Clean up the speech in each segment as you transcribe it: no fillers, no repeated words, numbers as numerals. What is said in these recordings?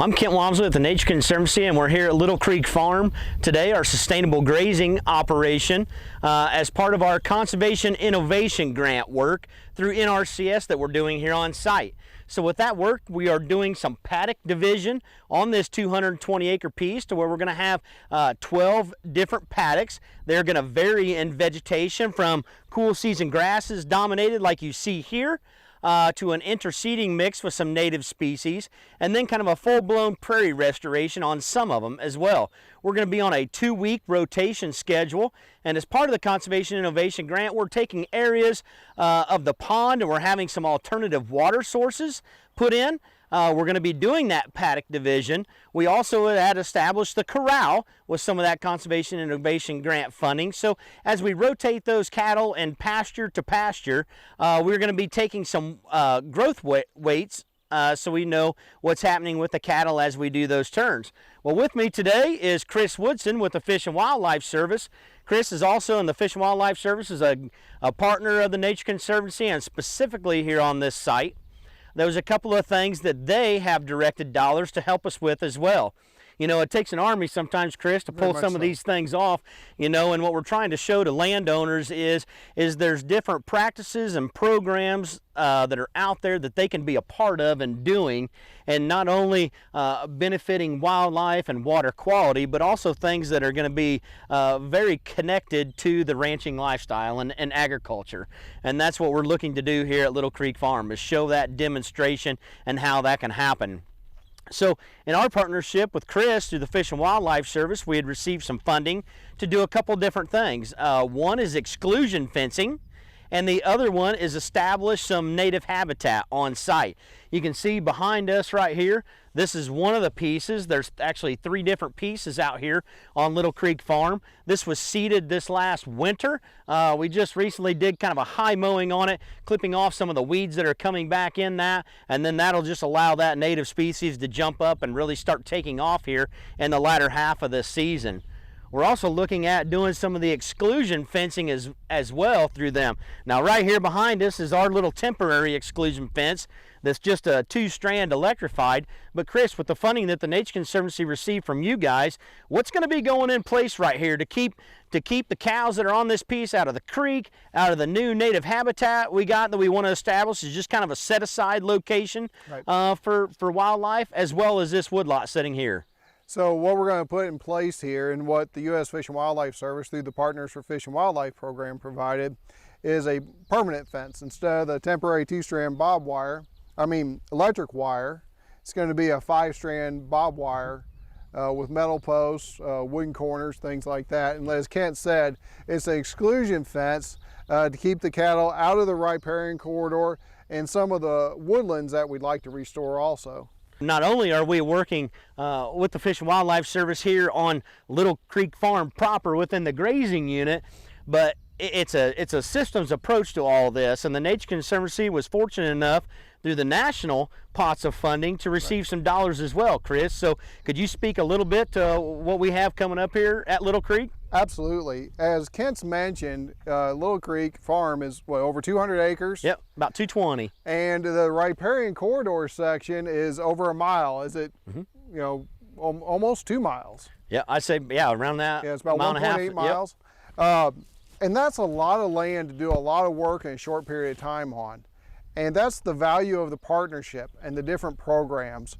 I'm Kent Walmsley with the Nature Conservancy, and we're here at Little Creek Farm today, our sustainable grazing operation, as part of our Conservation Innovation Grant work through NRCS that we're doing here on site. So with that work, we are doing some paddock division on this 220-acre piece to where we're going to have 12 different paddocks. They're going to vary in vegetation from cool season grasses dominated like you see here, to an interseeding mix with some native species, and then kind of a full-blown prairie restoration on some of them as well. We're going to be on a 2-week rotation schedule, and as part of the Conservation Innovation Grant, we're taking areas of the pond and we're having some alternative water sources put in. We're going to be doing that paddock division. We also had established the corral with some of that Conservation Innovation Grant funding. So as we rotate those cattle and pasture to pasture, we're going to be taking some growth weights so we know what's happening with the cattle as we do those turns. Well, with me today is Chris Woodson with the Fish and Wildlife Service. Chris is also in the Fish and Wildlife Service, is a partner of the Nature Conservancy, and specifically here on this site. There's a couple of things that they have directed dollars to help us with as well. You know, it takes an army sometimes, Chris, to pull some of these things off, you know, and what we're trying to show to landowners is there's different practices and programs that are out there that they can be a part of and doing, and not only benefiting wildlife and water quality, but also things that are going to be very connected to the ranching lifestyle and agriculture. And that's what we're looking to do here at Little Creek Farm, is show that demonstration and how that can happen. So in our partnership with Chris through the Fish and Wildlife Service, we had received some funding to do a couple different things. One is exclusion fencing, and the other one is establish some native habitat on site. You can see behind us right here, this is one of the pieces. There's actually 3 different pieces out here on Little Creek Farm. This was seeded this last winter. We just recently did kind of a high mowing on it, clipping off some of the weeds that are coming back in that, and then that'll just allow that native species to jump up and really start taking off here in the latter half of this season. We're also looking at doing some of the exclusion fencing as well through them. Now right here behind us is our little temporary exclusion fence that's just a 2-strand electrified. But Chris, with the funding that the Nature Conservancy received from you guys, what's going to be going in place right here to keep the cows that are on this piece out of the creek, out of the new native habitat we got that we want to establish is just kind of a set-aside location, right, for wildlife, as well as this woodlot sitting here? So what we're going to put in place here, and what the U.S. Fish and Wildlife Service through the Partners for Fish and Wildlife program provided, is a permanent fence. Instead of the temporary 2-strand electric wire, it's going to be a 5-strand bob wire with metal posts, wooden corners, things like that. And as Kent said, it's an exclusion fence to keep the cattle out of the riparian corridor and some of the woodlands that we'd like to restore also. Not only are we working with the Fish and Wildlife Service here on Little Creek Farm proper within the grazing unit, but it's a systems approach to all this, and the Nature Conservancy was fortunate enough through the national pots of funding to receive some dollars as well, Chris. So could you speak a little bit to what we have coming up here at Little Creek? Absolutely. As Kent's mentioned, Little Creek Farm is over 200 acres? Yep, about 220. And the riparian corridor section is over a mile. Is it, you know, almost 2 miles? Yeah, I'd say, yeah, around that. Yeah, it's about 1.8 miles. Yep. And that's a lot of land to do a lot of work in a short period of time on. And that's the value of the partnership and the different programs.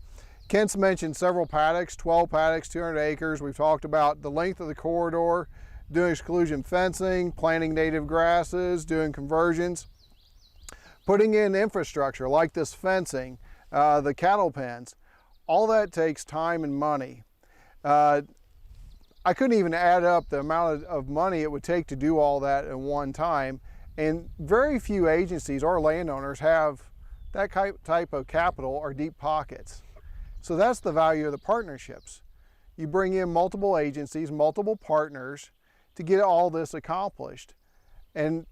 Kent's mentioned several paddocks, 12 paddocks, 200 acres. We've talked about the length of the corridor, doing exclusion fencing, planting native grasses, doing conversions, putting in infrastructure like this fencing, the cattle pens. All that takes time and money. I couldn't even add up the amount of money it would take to do all that at one time. And very few agencies or landowners have that type of capital or deep pockets. So that's the value of the partnerships. You bring in multiple agencies, multiple partners to get all this accomplished. And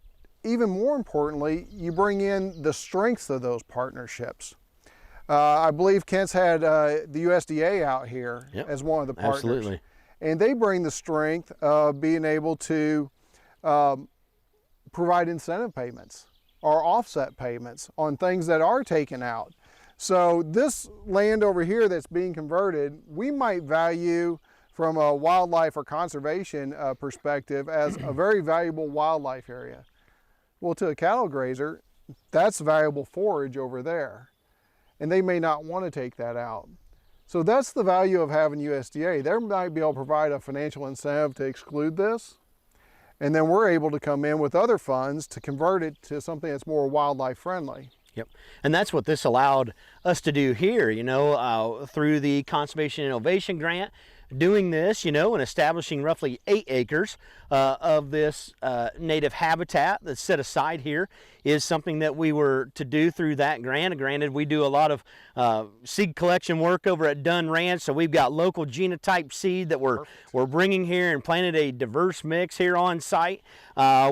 even more importantly, you bring in the strengths of those partnerships. I believe Kent's had the USDA out here, yep, as one of the partners. Absolutely. And they bring the strength of being able to provide incentive payments or offset payments on things that are taken out. So this land over here that's being converted, we might value from a wildlife or conservation perspective as a very valuable wildlife area. Well, to a cattle grazer, that's valuable forage over there, and they may not want to take that out. So that's the value of having USDA. They might be able to provide a financial incentive to exclude this, and then we're able to come in with other funds to convert it to something that's more wildlife friendly. Yep, and that's what this allowed us to do here, you know, through the Conservation Innovation Grant. Doing this, you know, and establishing roughly 8 acres of this native habitat that's set aside here is something that we were to do through that grant. Granted, we do a lot of seed collection work over at Dunn Ranch, so we've got local genotype seed that we're bringing here and planted a diverse mix here on site,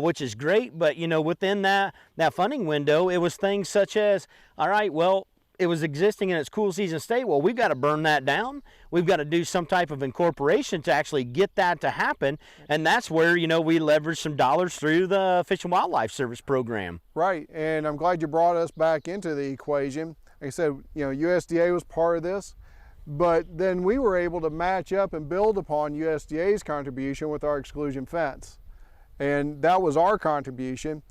which is great. But, you know, within that funding window, it was things such as, all right, well, it was existing in its cool season state. Well, we've got to burn that down. We've got to do some type of incorporation to actually get that to happen. And that's where, you know, we leverage some dollars through the Fish and Wildlife Service program. Right, and I'm glad you brought us back into the equation. Like I said, you know, USDA was part of this, but then we were able to match up and build upon USDA's contribution with our exclusion fence. And that was our contribution.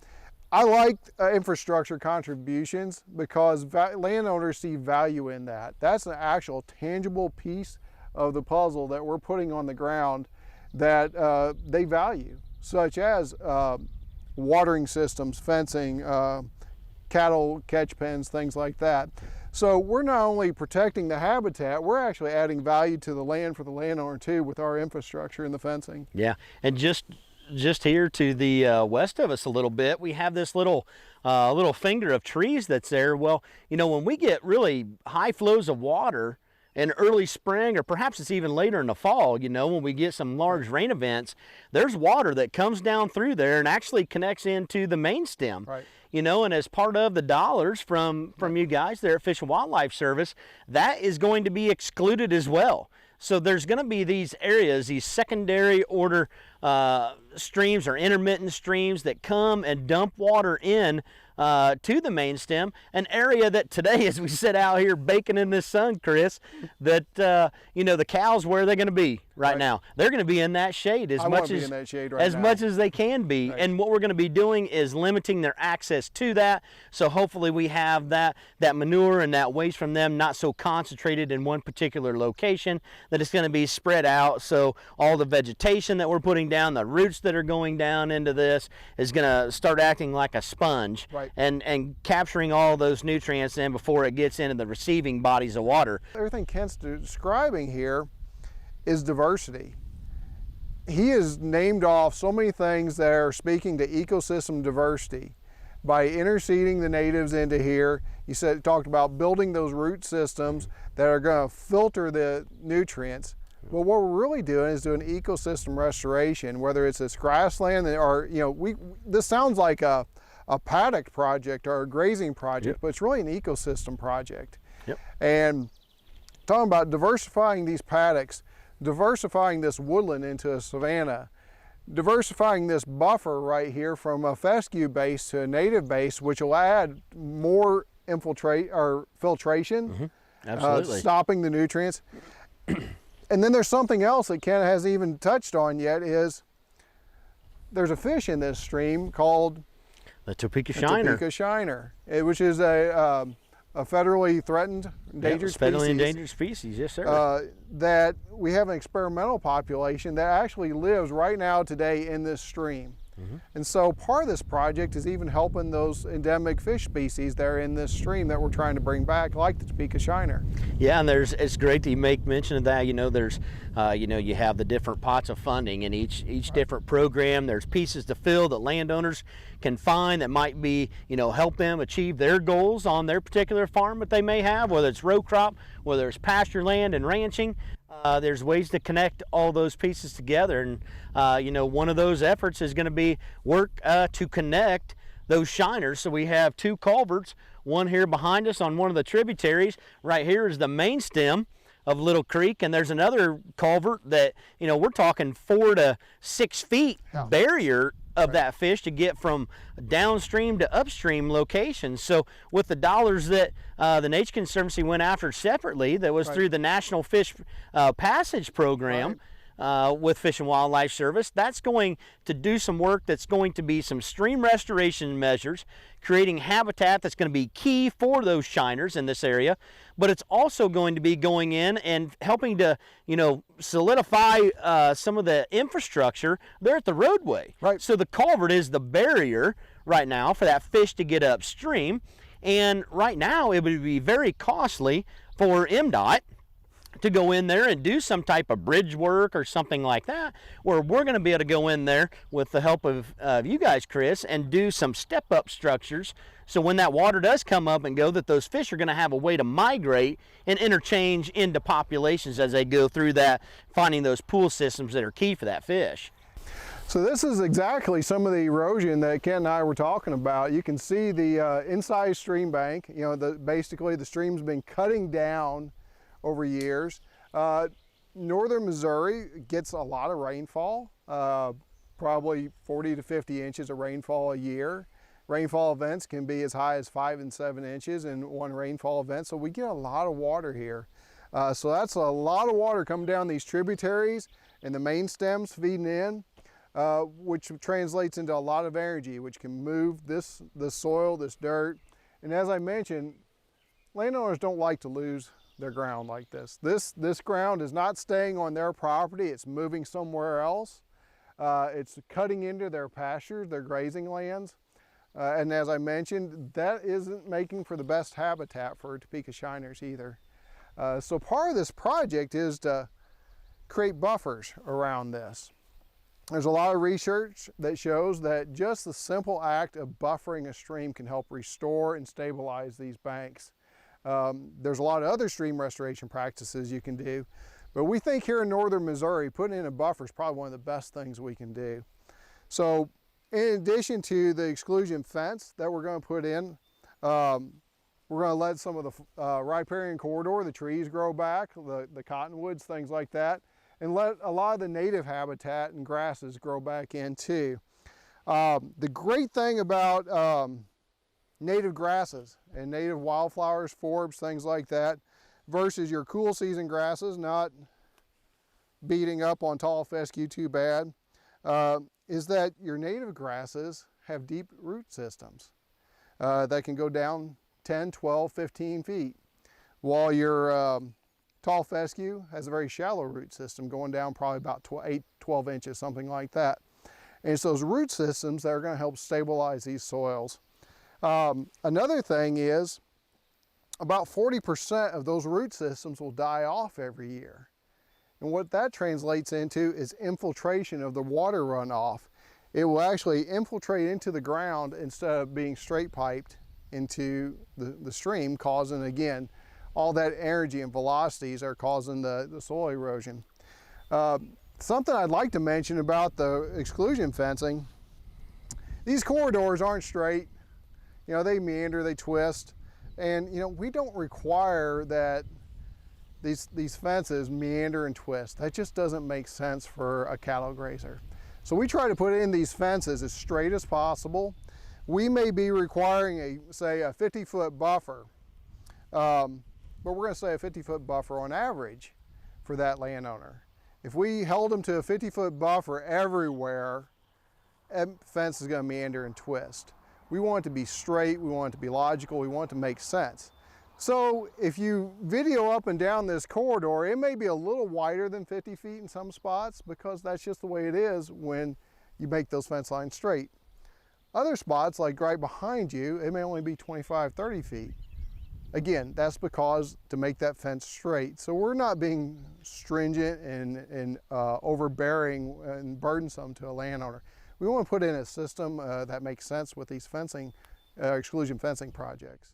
I like infrastructure contributions because landowners see value in that. That's an actual tangible piece of the puzzle that we're putting on the ground that they value, such as watering systems, fencing, cattle catch pens, things like that. So we're not only protecting the habitat, we're actually adding value to the land for the landowner too with our infrastructure and the fencing. Yeah, and just here to the west of us a little bit, we have this little finger of trees that's there. Well, you know, when we get really high flows of water in early spring, or perhaps it's even later in the fall, you know, when we get some large rain events, there's water that comes down through there and actually connects into the main stem. Right. You know, and as part of the dollars from you guys there at Fish and Wildlife Service, that is going to be excluded as well. So there's going to be these areas, these secondary order streams or intermittent streams that come and dump water in to the main stem, an area that today, as we sit out here baking in this sun, Chris, that you know, the cows, where are they going to be right now? They're going to be in that shade as much as they can be. Right. And what we're going to be doing is limiting their access to that. So hopefully we have that manure and that waste from them not so concentrated in one particular location, that it's going to be spread out. So all the vegetation that we're putting down, the roots that are going down into this, is going to start acting like a sponge. Right. And capturing all those nutrients in before it gets into the receiving bodies of water. Everything Kent's describing here is diversity. He has named off so many things that are speaking to ecosystem diversity. By interseeding the natives into here, he talked about building those root systems that are going to filter the nutrients. But what we're really doing is doing ecosystem restoration, whether it's this grassland or, you know, this sounds like a paddock project or a grazing project, but it's really an ecosystem project. And talking about diversifying these paddocks, diversifying this woodland into a savanna, diversifying this buffer right here from a fescue base to a native base, which will add more filtration, stopping the nutrients. And then there's something else that Ken hasn't even touched on yet, is there's a fish in this stream called the Topeka shiner. Topeka shiner, which is a federally threatened endangered species. Federally endangered species, yes sir. That we have an experimental population that actually lives right now today in this stream. And so part of this project is even helping those endemic fish species that are in this stream that we're trying to bring back, like the Topeka shiner. Yeah, and it's great that you make mention of that. You know, there's, you know, you have the different pots of funding in each different program. There's pieces to fill that landowners can find that might be, you know, help them achieve their goals on their particular farm that they may have, whether it's row crop, whether it's pasture land and ranching. There's ways to connect all those pieces together, and you know, one of those efforts is going to be work to connect those shiners. So we have 2 culverts, one here behind us on one of the tributaries. Right here is the main stem of Little Creek, and there's another culvert that, you know, we're talking 4 to 6 feet barrier of that fish to get from downstream to upstream locations. So with the dollars that the Nature Conservancy went after separately, that was through the National Fish Passage Program, with Fish and Wildlife Service, that's going to do some work that's going to be some stream restoration measures, creating habitat that's going to be key for those shiners in this area, but it's also going to be going in and helping to, you know, solidify some of the infrastructure there at the roadway. Right. So the culvert is the barrier right now for that fish to get upstream, and right now it would be very costly for MDOT to go in there and do some type of bridge work or something like that, where we're going to be able to go in there with the help of you guys, Chris, and do some step-up structures, so when that water does come up and go, that those fish are going to have a way to migrate and interchange into populations as they go through that, finding those pool systems that are key for that fish. So this is exactly some of the erosion that Ken and I were talking about. You can see the inside stream bank. You know, basically the stream's been cutting down over years. Northern Missouri gets a lot of rainfall, probably 40 to 50 inches of rainfall a year. Rainfall events can be as high as 5 and 7 inches in one rainfall event, so we get a lot of water here. So that's a lot of water coming down these tributaries and the main stems feeding in, which translates into a lot of energy, which can move the soil, this dirt. And as I mentioned, landowners don't like to lose their ground like this. This ground is not staying on their property, it's moving somewhere else. It's cutting into their pastures, their grazing lands. And as I mentioned, that isn't making for the best habitat for Topeka shiners either. So part of this project is to create buffers around this. There's a lot of research that shows that just the simple act of buffering a stream can help restore and stabilize these banks. There's a lot of other stream restoration practices you can do, but we think here in northern Missouri, putting in a buffer is probably one of the best things we can do. So in addition to the exclusion fence that we're going to put in, we're going to let some of the riparian corridor, the trees grow back, the cottonwoods, things like that, and let a lot of the native habitat and grasses grow back in too. The great thing about native grasses and native wildflowers, forbs, things like that, versus your cool season grasses not beating up on tall fescue too bad, is that your native grasses have deep root systems that can go down 10, 12, 15 feet, while your tall fescue has a very shallow root system going down probably about 12 inches, something like that. And it's those root systems that are going to help stabilize these soils. Another thing is about 40% of those root systems will die off every year. And what that translates into is infiltration of the water runoff. It will actually infiltrate into the ground instead of being straight piped into the stream, causing, again, all that energy and velocities are causing the soil erosion. Something I'd like to mention about the exclusion fencing, these corridors aren't straight. You know, they meander, they twist, and you know, we don't require that these fences meander and twist. That just doesn't make sense for a cattle grazer. So we try to put in these fences as straight as possible. We may be requiring say a 50-foot buffer, but we're going to say a 50-foot buffer on average for that landowner. If we held them to a 50-foot buffer everywhere, that fence is going to meander and twist. We want it to be straight, we want it to be logical, we want it to make sense. So if you video up and down this corridor, it may be a little wider than 50 feet in some spots, because that's just the way it is when you make those fence lines straight. Other spots, like right behind you, it may only be 25, 30 feet. Again, that's because to make that fence straight. So we're not being stringent and overbearing and burdensome to a landowner. We want to put in a system that makes sense with these fencing, exclusion fencing projects.